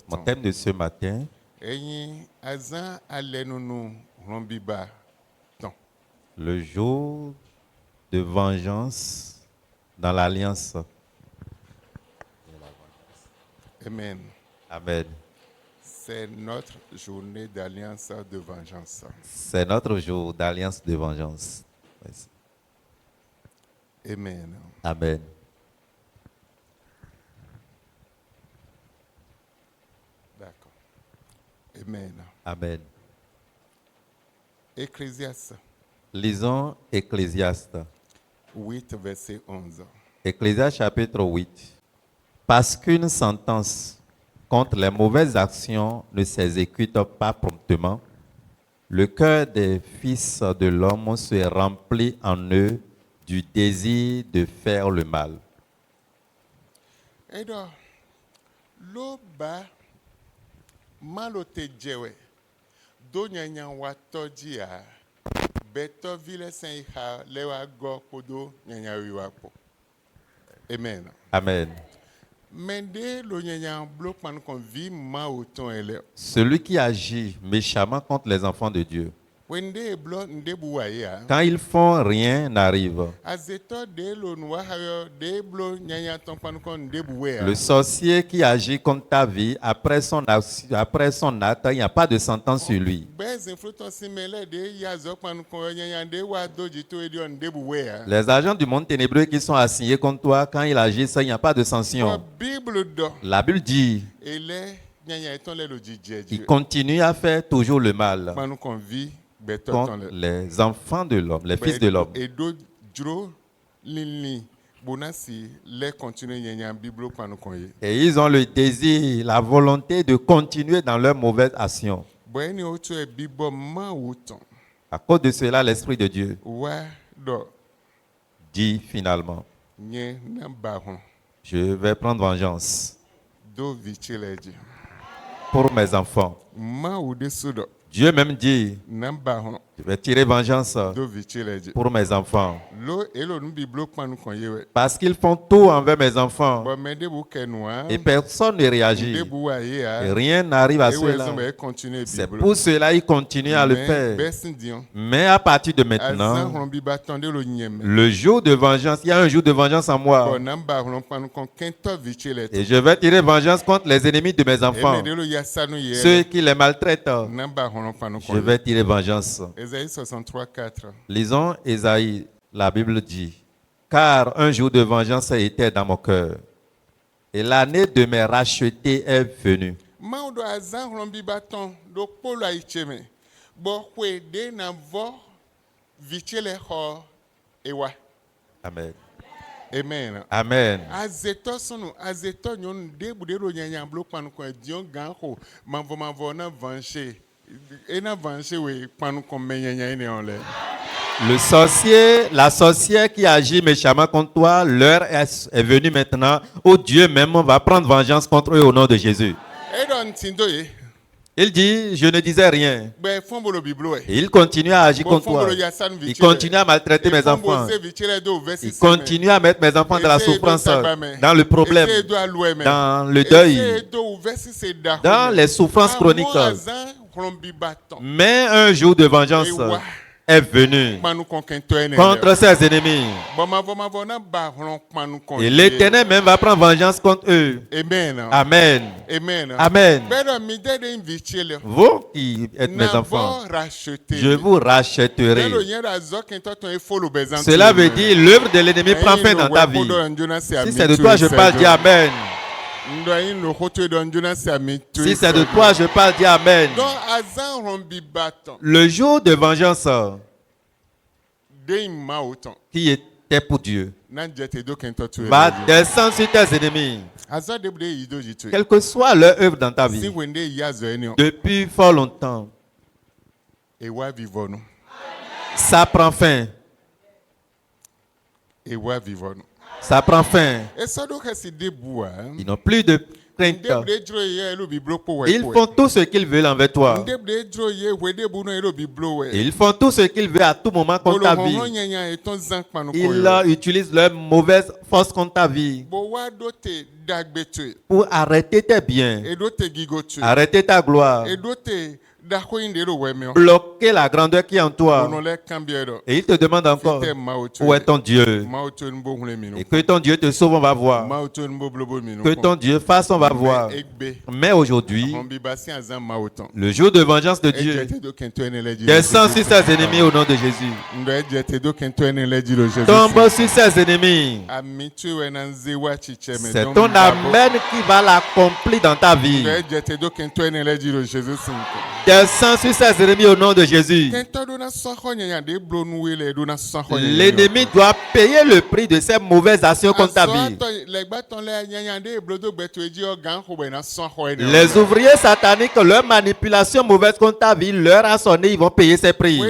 Mon thème de ce matin, le jour de vengeance dans l'alliance. Amen. Amen. C'est notre journée d'alliance de vengeance. C'est notre jour d'alliance de vengeance. Amen. Amen. D'accord. Amen. Amen. Ecclésiaste Lisons Ecclésiaste. 8, verset 11. Ecclésiaste chapitre 8. Parce qu'une sentence contre les mauvaises actions ne s'exécute pas promptement, le cœur des fils de l'homme se remplit en eux du désir de faire le mal. Et donc, l'oba malote djewe do nyanya watoji a beto vile sen ha lewa go podo nyanya wiwapo. Amen. Amen. Mende lo nyanya bloquement qu'on vit ma autant elle. Celui qui agit méchamment contre les enfants de Dieu, Wende blo nde buwaya. quand ils font, rien n'arrive. Azeto de lo noa hayo de blo nyanya tompan kon nde buwaya. Le sorcier qui agit contre ta vie, après son acte, il n'y a pas de sentence sur lui. Les agents du monde ténébreux qui sont assignés contre toi, quand ils agissent, il n'y a pas de sanction. La Bible dit, il continue à faire toujours le mal contre les enfants de l'homme, les fils de l'homme. Et ils ont le désir, la volonté de continuer dans leur mauvaise action. À cause de cela, l'Esprit de Dieu dit finalement, je vais prendre vengeance pour mes enfants. Dieu même dit, je vais tirer vengeance pour mes enfants. Parce qu'ils font tout envers mes enfants. Et personne ne réagit. Et rien n'arrive à cela. C'est pour cela qu'ils continuent à le faire. Mais à partir de maintenant, le jour de vengeance, il y a un jour de vengeance en moi. Et je vais tirer vengeance contre les ennemis de mes enfants. Ceux qui les maltraitent. Je vais tirer vengeance. Ésaïe 63, 4. Lisons Ésaïe, la Bible dit, car un jour de vengeance était dans mon cœur, et l'année de mes rachetés est venue. Amen. Amen. Amen. Azeto sono azeto nyon de budero nyanya blo panu ko dion ganko manvo na vanché et na vanché we panu ko menyanya ne onle. Le sorcier, la sorcière qui agit méchamment contre toi, l'heure est venue maintenant où Dieu même va prendre vengeance contre eux au nom de Jésus. Et don tindoye. Il dit, je ne disais rien. Et il continue à agir contre toi. Il continue à maltraiter mes enfants. Il continue à mettre mes enfants dans la souffrance, dans le problème, dans le deuil, dans les souffrances chroniques. Mais un jour de vengeance est venu contre ses ennemis. Et l'Éternel même va prendre vengeance contre eux. Amen. Amen. Amen. Amen. Vous qui êtes mes enfants, je vous rachèterai. Cela veut dire l'œuvre de l'ennemi prend fin dans ta vie. Si c'est de toi, je parle, dis Amen. Si c'est de toi, je parle, dis Amen. Le jour de vengeance qui était pour Dieu va descendre sur tes ennemis. Quelle que soit leur œuvre dans ta vie, depuis fort longtemps, ça prend fin. Ça prend fin. Ils n'ont plus de crainte. Ils font tout ce qu'ils veulent envers toi. Ils font tout ce qu'ils veulent à tout moment contre ta vie. Ils utilisent leur mauvaise force contre ta vie. pour arrêter tes biens, arrêter ta gloire, bloquer la grandeur qui est en toi. Et il te demande encore, où est ton Dieu? Et que ton Dieu te sauve, on va voir. Que ton Dieu fasse, on va voir. Mais aujourd'hui, le jour de vengeance de Dieu, descend sur ses ennemis au nom de Jésus. Tombe sur ses ennemis. C'est ton amen qui va l'accomplir dans ta vie. Descends sur ses ennemis au nom de Jésus. L'ennemi doit payer le prix de ses mauvaises actions contre ta vie. Les ouvriers sataniques, leur manipulation mauvaise contre ta vie, leur a sonné, ils vont payer ses prix.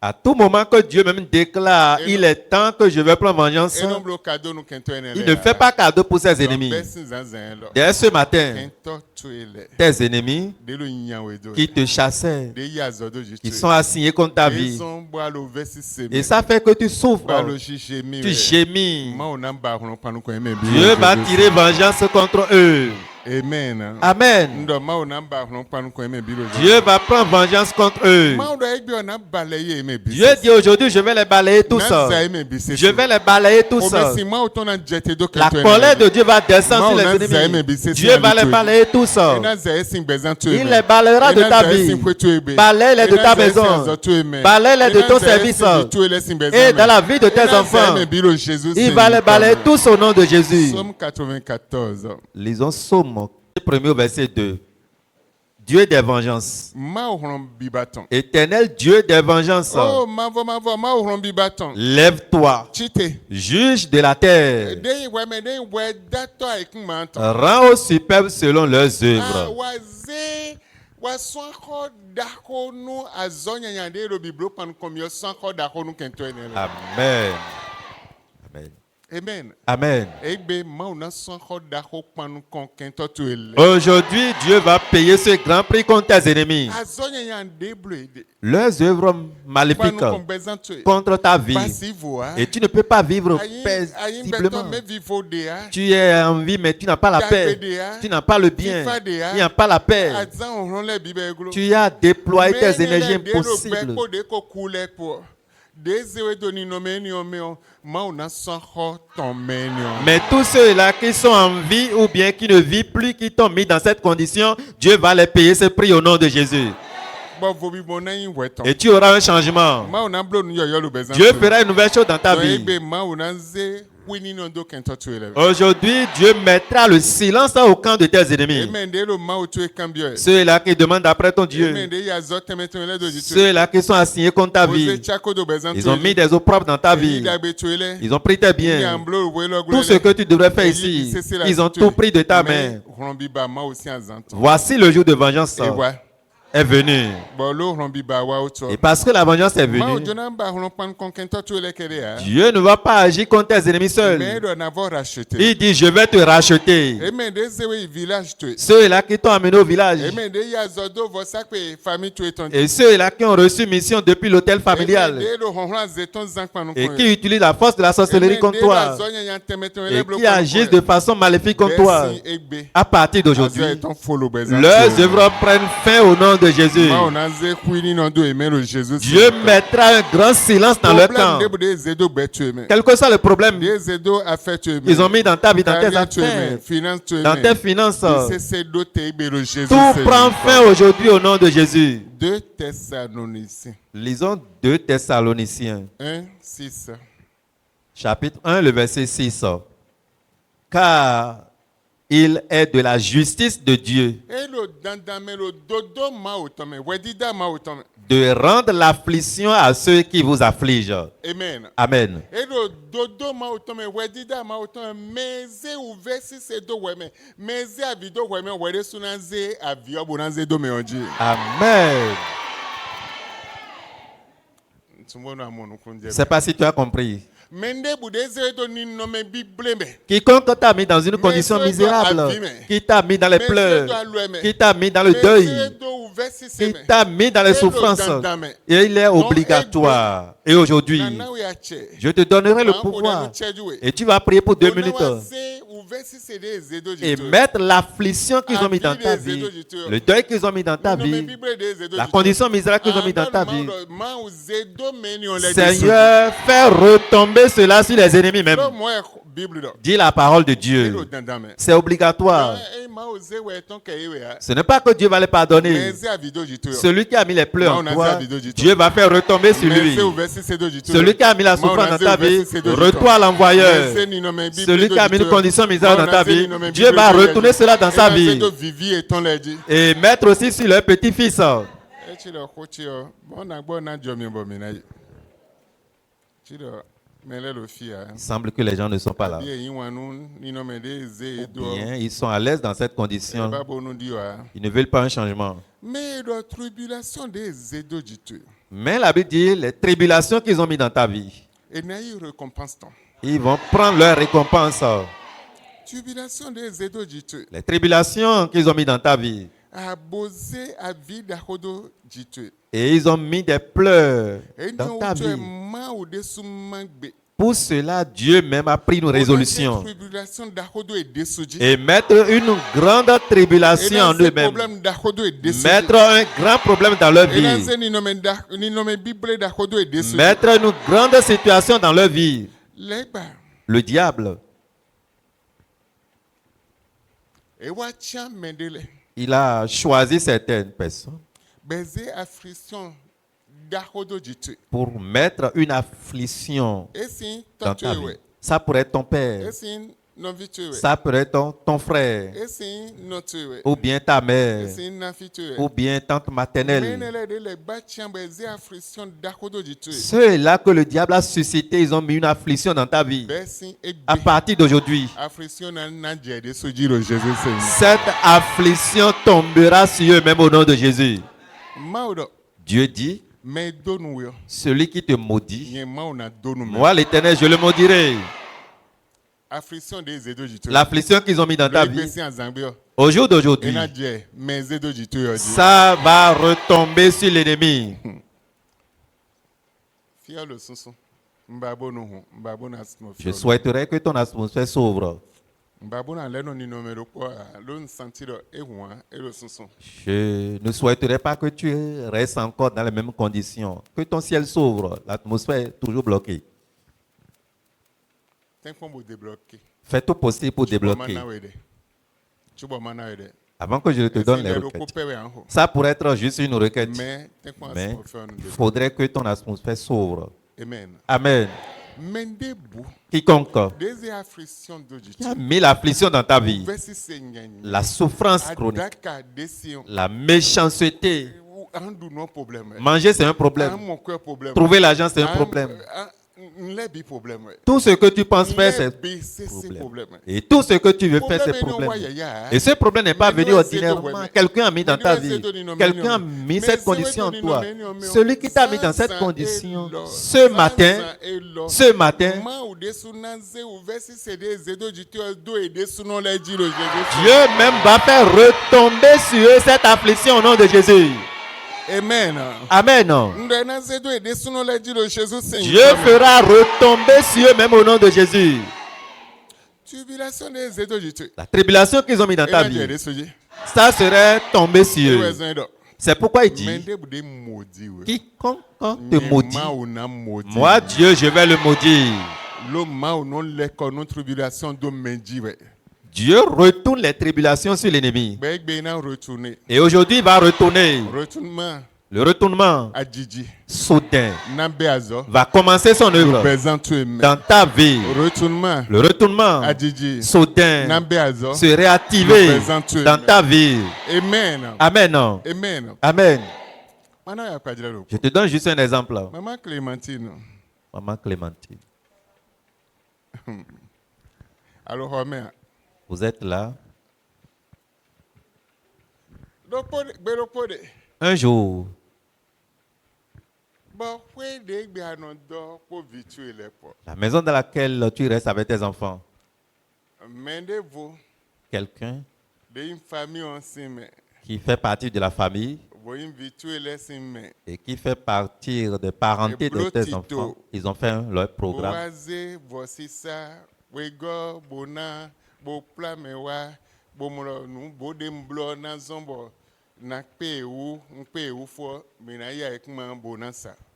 À tout moment que Dieu même déclare, il est temps que je vais prendre vengeance, il ne fait pas cadeau pour ses ennemis. Dès ce matin, tes ennemis qui te chassaient, qui sont assignés contre ta vie, et ça fait que tu souffres, tu gémis. Dieu va tirer vengeance contre eux. Amen. Amen. Dieu va prendre vengeance contre eux. Dieu dit aujourd'hui, je vais les balayer tous. Je vais les balayer tous. La colère de Dieu va descendre sur les ennemis. Dieu va les balayer tous. Il les balayera de ta vie. Balaye-les de ta maison. Balaye-les de ton service. Et dans la vie de tes enfants. Il va les balayer tous au nom de Jésus. Psaume 94. Lisons Psaume. Premier verset 2. Dieu des vengeances. Éternel Dieu des vengeances. Lève-toi. Juge de la terre. Rends aux superbes selon leurs œuvres. Amen. Amen. Amen. Amen. Aujourd'hui, Dieu va payer ce grand prix contre tes ennemis. Leurs œuvres maléfiques contre ta vie. Et tu ne peux pas vivre paisiblement. Tu es en vie, mais tu n'as pas la paix. Tu n'as pas le bien. Tu n'as pas la paix. Tu as déployé tes énergies impossibles. Mais tous ceux-là qui sont en vie ou bien qui ne vivent plus, qui t'ont mis dans cette condition, Dieu va les payer ce prix au nom de Jésus. Et tu auras un changement. Dieu fera une nouvelle chose dans ta vie. Aujourd'hui, Dieu mettra le silence au camp de tes ennemis. Ceux-là qui demandent après ton Dieu. Ceux-là qui sont assignés contre ta vie. Ils ont mis des opprobles dans ta vie. Ils ont pris tes biens. Tout ce que tu devrais faire ici, ils ont tout pris de ta main. Voici le jour de vengeance est venu. Et parce que la vengeance est venue, Dieu ne va pas agir contre tes ennemis seuls. Il dit, je vais te racheter. Ceux-là qui t'ont amené au village. Et ceux-là qui ont reçu mission depuis l'hôtel familial. Et qui utilisent la force de la sorcellerie contre toi. Et qui agissent de façon maléfique contre toi. À partir d'aujourd'hui, leurs œuvres prennent fin au nom de Jésus. Dieu mettra un grand silence dans leur camp. Quel que soit le problème, ils ont mis dans ta vie, dans tes affaires, dans tes finances. Tout prend fin aujourd'hui au nom de Jésus. 2 Thessaloniciens. Lisons 2 Thessaloniciens. 1, 6. Chapitre 1, le verset 6. Car il est de la justice de Dieu de rendre l'affliction à ceux qui vous affligent. Amen. Amen. Amen. Je ne sais pas si tu as compris. Quiconque t'a mis dans une condition misérable, qui t'a mis dans les pleurs, qui t'a mis dans le deuil, qui t'a mis dans les souffrances, et il est obligatoire. Et aujourd'hui, je te donnerai le pouvoir et tu vas prier pour 2 minutes et mettre l'affliction qu'ils ont mis dans ta vie, le deuil qu'ils ont mis dans ta vie, la condition misérable qu'ils ont mis dans ta vie. Seigneur, fais retomber cela sur les ennemis même. Dis la parole de Dieu. C'est obligatoire. Ce n'est pas que Dieu va les pardonner. Celui qui a mis les pleurs en toi, Dieu va faire retomber sur lui. Celui qui a mis la souffrance dans ta vie, retourne à l'envoyeur. Celui qui a mis une condition misérable dans ta vie, Dieu va retourner cela dans sa vie. Et mettre aussi sur leur petit-fils. Il semble que les gens ne sont pas là. Ou bien ils sont à l'aise dans cette condition. Ils ne veulent pas un changement. Mais la Bible dit les tribulations qu'ils ont mis dans ta vie, ils vont prendre leur récompense. Les tribulations qu'ils ont mis dans ta vie, et ils ont mis des pleurs dans ta vie. Pour cela, Dieu même a pris une résolution et mettre une grande tribulation en eux-mêmes, mettre un grand problème dans leur vie, mettre une grande situation dans leur vie. Le diable, il a choisi certaines personnes pour mettre une affliction dans ta vie. Ça pourrait être ton père, ça pourrait être ton frère, ou bien ta mère, ou bien tante maternelle. Ceux-là que le diable a suscité, ils ont mis une affliction dans ta vie. À partir d'aujourd'hui, cette affliction tombera sur eux même au nom de Jésus. Dieu dit, celui qui te maudit, moi l'Éternel, je le maudirai. L'affliction qu'ils ont mis dans ta vie, au jour d'aujourd'hui, ça va retomber sur l'ennemi. Je souhaiterais que ton atmosphère s'ouvre. Je ne souhaiterais pas que tu restes encore dans les mêmes conditions. Que ton ciel s'ouvre, l'atmosphère est toujours bloquée. Fais tout possible pour débloquer. Avant que je te donne les requêtes. Ça pourrait être juste une requête. Mais il faudrait que ton atmosphère s'ouvre. Amen. Quiconque qui a mis l'affliction dans ta vie, la souffrance chronique, la méchanceté, manger c'est un problème, trouver l'argent c'est un problème. Tout ce que tu penses faire, c'est problème. Et tout ce que tu veux faire, c'est problème. Et ce problème n'est pas venu ordinairement. Quelqu'un a mis dans ta vie. Quelqu'un a mis cette condition en toi. Celui qui t'a mis dans cette condition, ce matin, Dieu même va faire retomber sur eux cette affliction au nom de Jésus. Amen. Amen. Dieu fera retomber sur eux même au nom de Jésus. La tribulation qu'ils ont mis dans ta vie, ça serait tombé sur eux. C'est pourquoi il dit, quiconque te maudit, moi Dieu je vais le maudire. Dieu retourne les tribulations sur l'ennemi. Et aujourd'hui, il va retourner. Le retournement soudain va commencer son œuvre dans ta vie. Le retournement soudain se réactiver dans ta vie. Amen. Amen. Amen. Je te donne juste un exemple. Maman Clémentine. Maman Clémentine. Alors, vous êtes là. Un jour, La maison dans laquelle tu restes avec tes enfants. Quelqu'un qui fait partie de la famille et qui fait partie de parenté de tes enfants. Ils ont fait leur programme.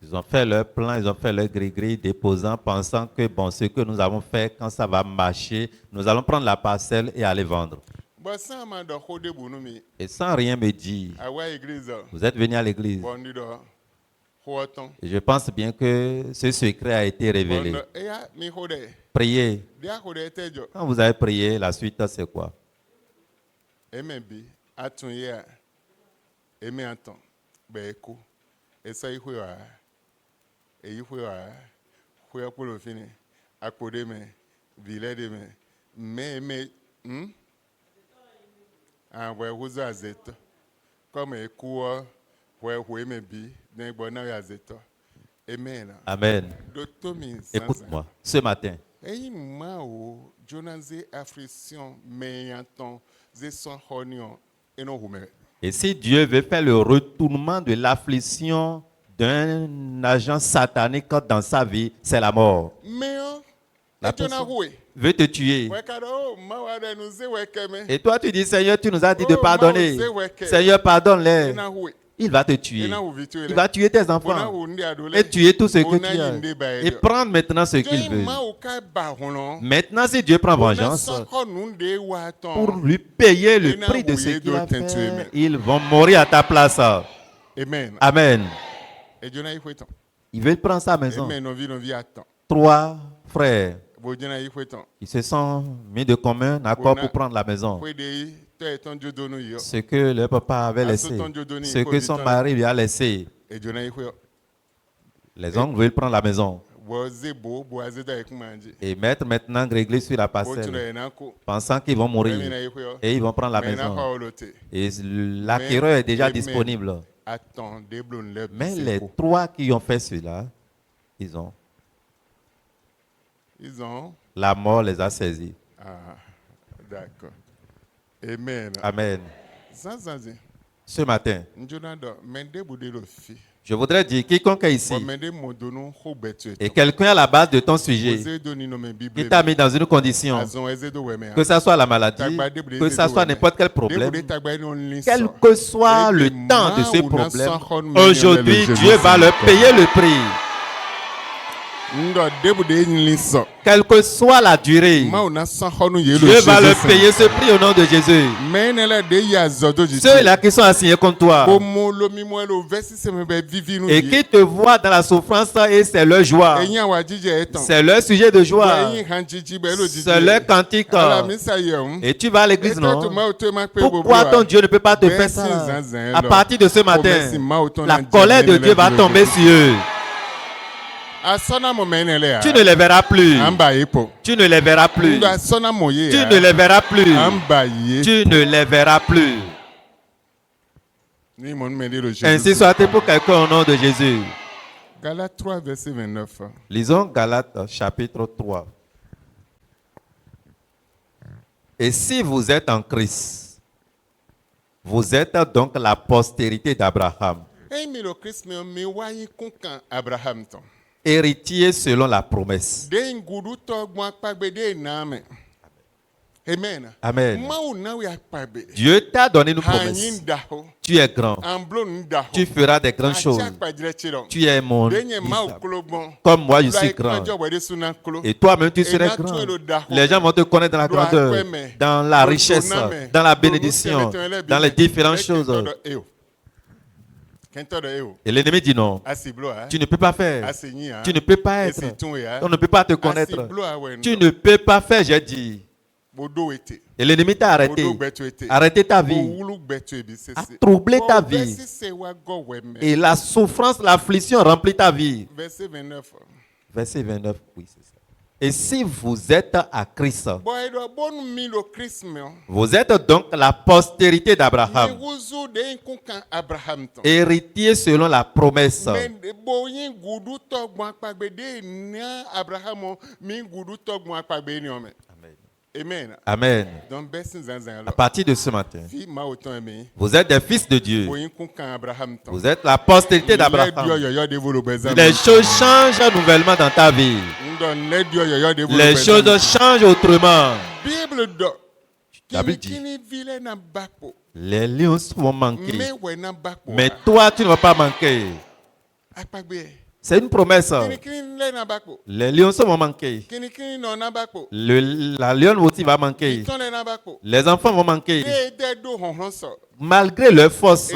Ils ont fait leur plan, ils ont fait leur gris-gris, déposant, pensant que bon, ce que nous avons fait, quand ça va marcher, nous allons prendre la parcelle et aller vendre. Et sans rien me dire, vous êtes venu à l'église. Et je pense bien que ce secret a été révélé. Priez. Quand vous avez prié, la suite, c'est quoi? Amen. Écoute-moi, ce matin. Et si Dieu veut faire le retournement de l'affliction d'un agent satanique dans sa vie, c'est la mort. La personne veut te tuer. Et toi, tu dis, Seigneur, tu nous as dit de pardonner. Seigneur, pardonne-les. Il va te tuer. Il va tuer tes enfants et tuer tout ce que tu as. Et prendre maintenant ce qu'il veut. Maintenant, si Dieu prend vengeance pour lui payer le prix de ce qu'il a fait, ils vont mourir à ta place. Amen. Il veut prendre sa maison. 3 frères qui se sont mis de commun accord pour prendre la maison. Ce que le papa avait laissé, ce que son mari lui a laissé. Les oncles veulent prendre la maison et mettre maintenant Grégory sur la parcelle, pensant qu'ils vont mourir et ils vont prendre la maison. Et l'acquéreur est déjà disponible. Mais les 3 qui ont fait cela, ils ont. La mort les a saisis. D'accord. Amen. Amen. Ce matin, je voudrais dire, quiconque est ici, et quelqu'un à la base de ton sujet, qui t'a mis dans une condition, que ce soit la maladie, que ce soit n'importe quel problème, quel que soit le temps de ce problème, aujourd'hui, Dieu va leur payer le prix. Quelle que soit la durée, Dieu va leur payer ce prix au nom de Jésus. Ceux-là qui sont assignés contre toi et qui te voient dans la souffrance, et c'est leur joie, c'est leur sujet de joie, c'est leur cantique. Et tu vas à l'église, non? Pourquoi ton Dieu ne peut pas te faire ça? À partir de ce matin, la colère de Dieu va tomber sur eux. Tu ne les verras plus. Tu ne les verras plus. Tu ne les verras plus. Tu ne les verras plus. Ainsi soit-il pour quelqu'un au nom de Jésus. Galates 3, verset 29. Lisons Galates chapitre 3. Et si vous êtes en Christ, vous êtes donc la postérité d'Abraham. Héritier selon la promesse. Amen. Amen. Dieu t'a donné une promesse. Tu es grand. Tu feras des grandes choses. Tu es mon fils. Comme moi, je suis grand. Et toi-même, tu seras grand. Les gens vont te connaître dans la grandeur, dans la richesse, dans la bénédiction, dans les différentes choses. Et l'ennemi dit non. Tu ne peux pas faire. Tu ne peux pas être. On ne peut pas te connaître. Tu ne peux pas faire, j'ai dit. Et l'ennemi t'a arrêté. Arrêté ta vie. A troublé ta vie. Et la souffrance, l'affliction remplit ta vie. Verset 29, oui, c'est ça. Et si vous êtes à Christ, vous êtes donc la postérité d'Abraham, héritier selon la promesse. Amen. Amen. À partir de ce matin, vous êtes des fils de Dieu. Vous êtes la postérité d'Abraham. Les choses changent nouvellement dans ta vie. Les choses changent autrement. La Bible dit, les lions vont manquer, mais toi tu ne vas pas manquer. C'est une promesse. Les lions vont manquer. La lionne aussi va manquer. Les enfants vont manquer. Malgré leur force,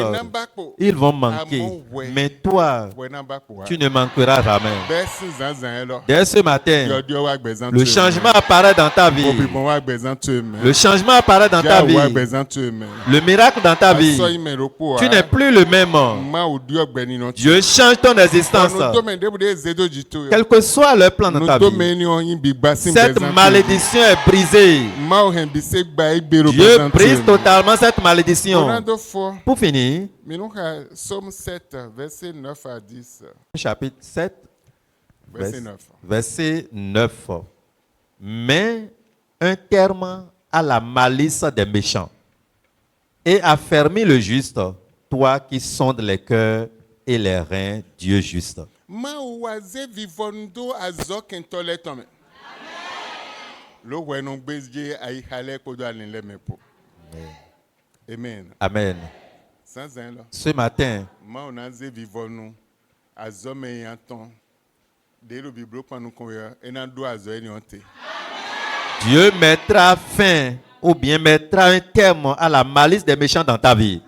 ils vont manquer. Mais toi, tu ne manqueras jamais. Dès ce matin, le changement apparaît dans ta vie. Le changement apparaît dans ta vie. Le miracle dans ta vie. Tu n'es plus le même. Dieu change ton existence. Quel que soit le plan dans ta vie, cette malédiction est brisée. Dieu brise totalement cette malédiction. Pour finir, Psaume 7, verset 9 à 10. Chapitre 7, verset 9. Mais un terme à la malice des méchants et affermis le juste, toi qui sondes les cœurs et les reins, Dieu juste. Amen. Amen. Ce matin, Dieu mettra fin ou bien mettra un terme à la malice des méchants dans ta vie.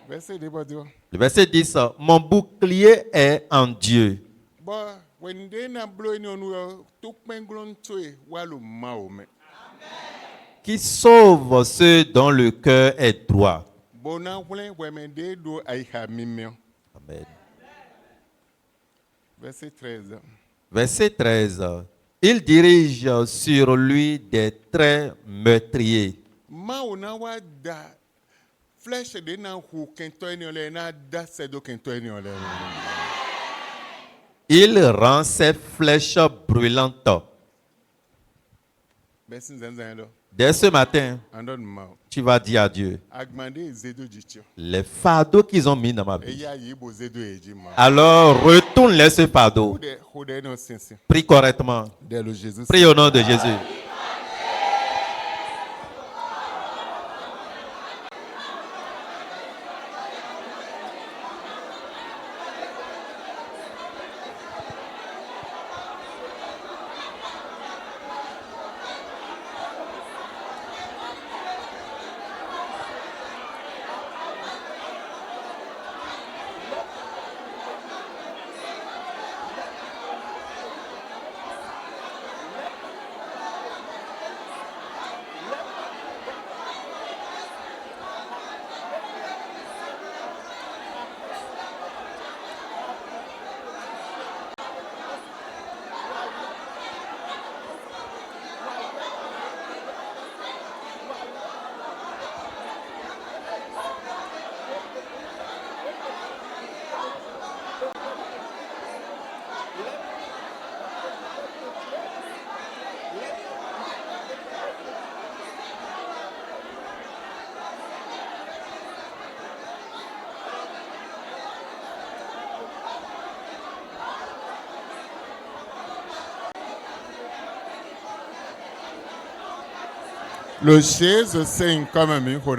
Le verset 10, mon bouclier est en Dieu. Qui sauve ceux dont le cœur est droit. Amen. Verset 13. Verset 13. Il dirige sur lui des traits meurtriers. Il rend ses flèches brûlantes. Dès ce matin, tu vas dire à Dieu les fardeaux qu'ils ont mis dans ma vie. Alors retourne-les ce fardeau. Prie correctement. Prie au nom de Jésus. Le chaise c'est comme un micro.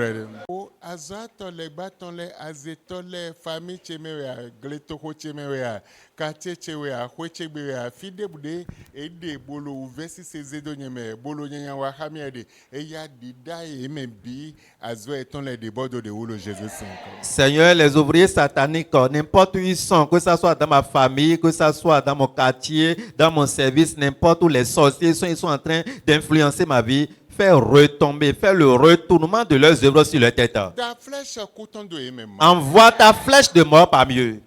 Azatole batole azetole famille chemewa gleto chemewa quartier chemewa chemewa fide bude ede bolo vesi sezedo nyeme bolo nyanya wa hamiade eya dida emebi azo eton les débords de le Jésus Saint. Seigneur, les ouvriers sataniques, n'importe où ils sont, que ce soit dans ma famille, que ce soit dans mon quartier, dans mon service, n'importe où les sorciers sont, ils sont en train d'influencer ma vie. Faire retomber, faire le retournement de leurs œuvres sur leur tête. Envoie ta flèche de mort parmi eux.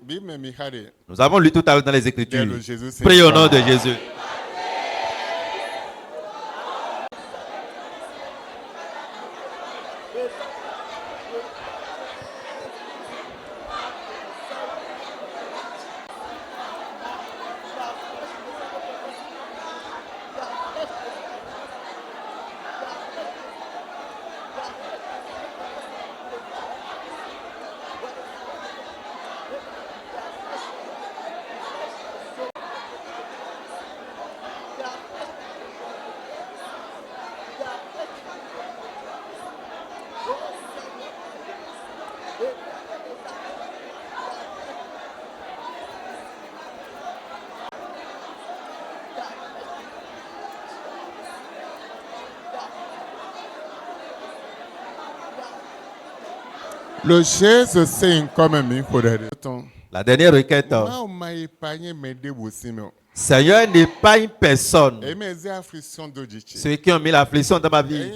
Nous avons lu tout à l'heure dans les Écritures. Prie au nom de Jésus. Le Jésus c'est comme mi kodere. La dernière requête. Seigneur, n'épargne personne. Ceux qui ont mis l'affliction dans ma vie.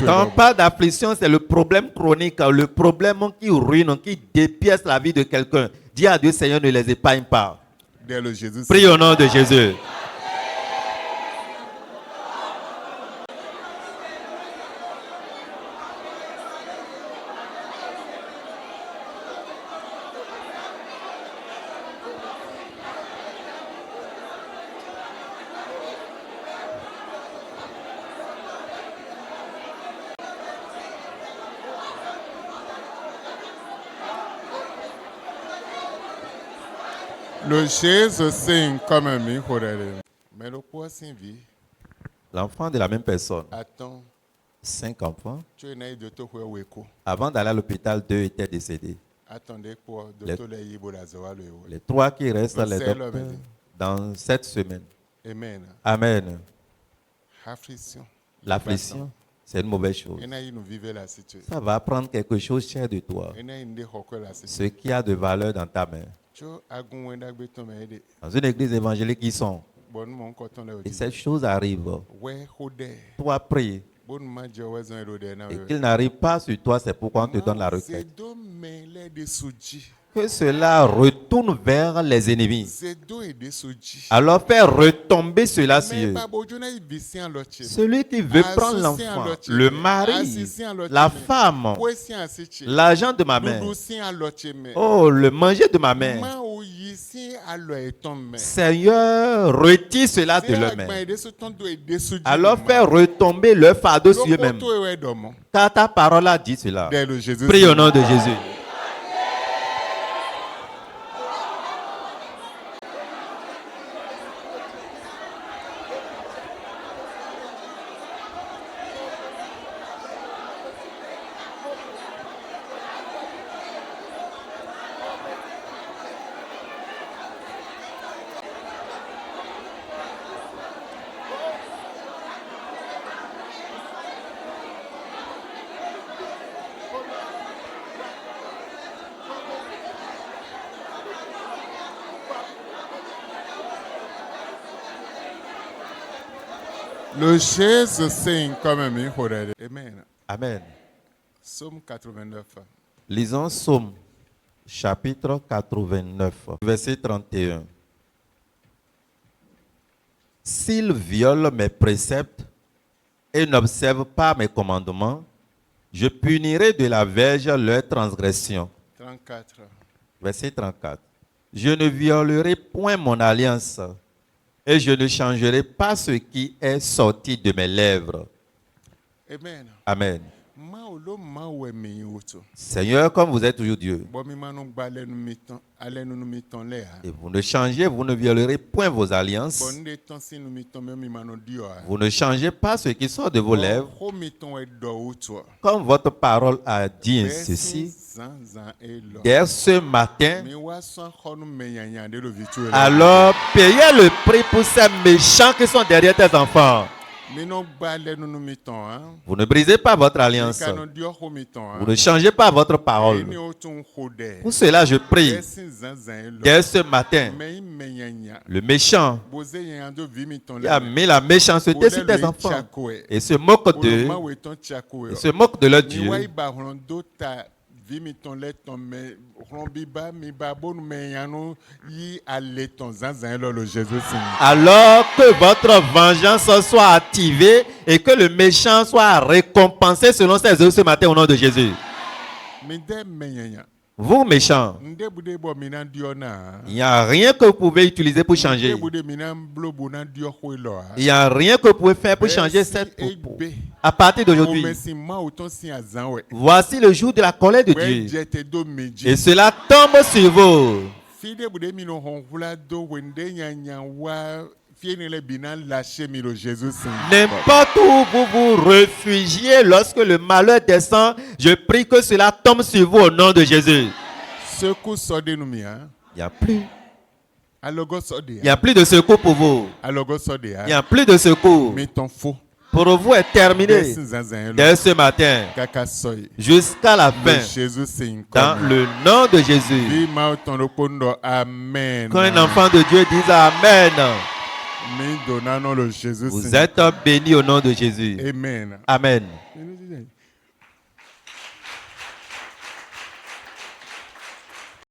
Quand on parle d'affliction, c'est le problème chronique, le problème qui ruine, qui dépièce la vie de quelqu'un. Dis à Dieu, Seigneur, ne les épargne pas. Prie au nom de Jésus. Le Jésus c'est comme mi kodere. Mais le poisson vie. L'enfant de la même personne. Attends. 5 enfants. Avant d'aller à l'hôpital, 2 étaient décédés. Les 3 qui restent dans cette semaine. Amen. Amen. L'affliction, c'est une mauvaise chose. Ça va prendre quelque chose cher de toi. Ce qui a de valeur dans ta main. Dans une église évangélique, ils sont. Et cette chose arrive. Toi, prie. Et qu'il n'arrive pas sur toi, c'est pourquoi on te donne la requête. Que cela retourne vers les ennemis. Alors fais retomber cela sur eux. Celui qui veut prendre l'enfant, le mari, la femme, l'argent de ma mère, oh, le manger de ma mère. Seigneur, retire cela de leurs mains. Alors fais retomber leur fardeau sur eux-mêmes. Car ta parole a dit cela. Prie au nom de Jésus. Le Jésus c'est comme mi kodere. Amen. Amen. Psaume 89. Lisons Psaume chapitre 89, verset 31. S'ils violent mes préceptes et n'observent pas mes commandements, je punirai de la verge leur transgression. 34. Verset 34. Je ne violerai point mon alliance et je ne changerai pas ce qui est sorti de mes lèvres. Amen. Amen. Seigneur, comme vous êtes toujours Dieu, et vous ne changez, vous ne violerez point vos alliances, vous ne changez pas ce qui sort de vos lèvres, comme votre parole a dit ceci. Dès ce matin, alors payez le prix pour ces méchants qui sont derrière tes enfants. Vous ne brisez pas votre alliance. Vous ne changez pas votre parole. Pour cela, je prie. Dès ce matin, le méchant qui a mis la méchanceté sur tes enfants et se moque d'eux, et se moque de leur Dieu, Alors que votre vengeance soit activée et que le méchant soit récompensé selon ses œuvres ce matin au nom de Jésus. Vous méchants, il n'y a rien que vous pouvez utiliser pour changer. Il n'y a rien que vous pouvez faire pour changer cette propos. À partir d'aujourd'hui, voici le jour de la colère de Dieu. Et cela tombe sur vous. N'importe où vous vous réfugiez lorsque le malheur descend, je prie que cela tombe sur vous au nom de Jésus. Il n'y a plus. Il n'y a plus de secours pour vous. Il n'y a plus de secours. Pour vous est terminé dès ce matin jusqu'à la fin. Dans le nom de Jésus. Quand un enfant de Dieu dise Amen. Vous êtes bénis au nom de Jésus. Amen.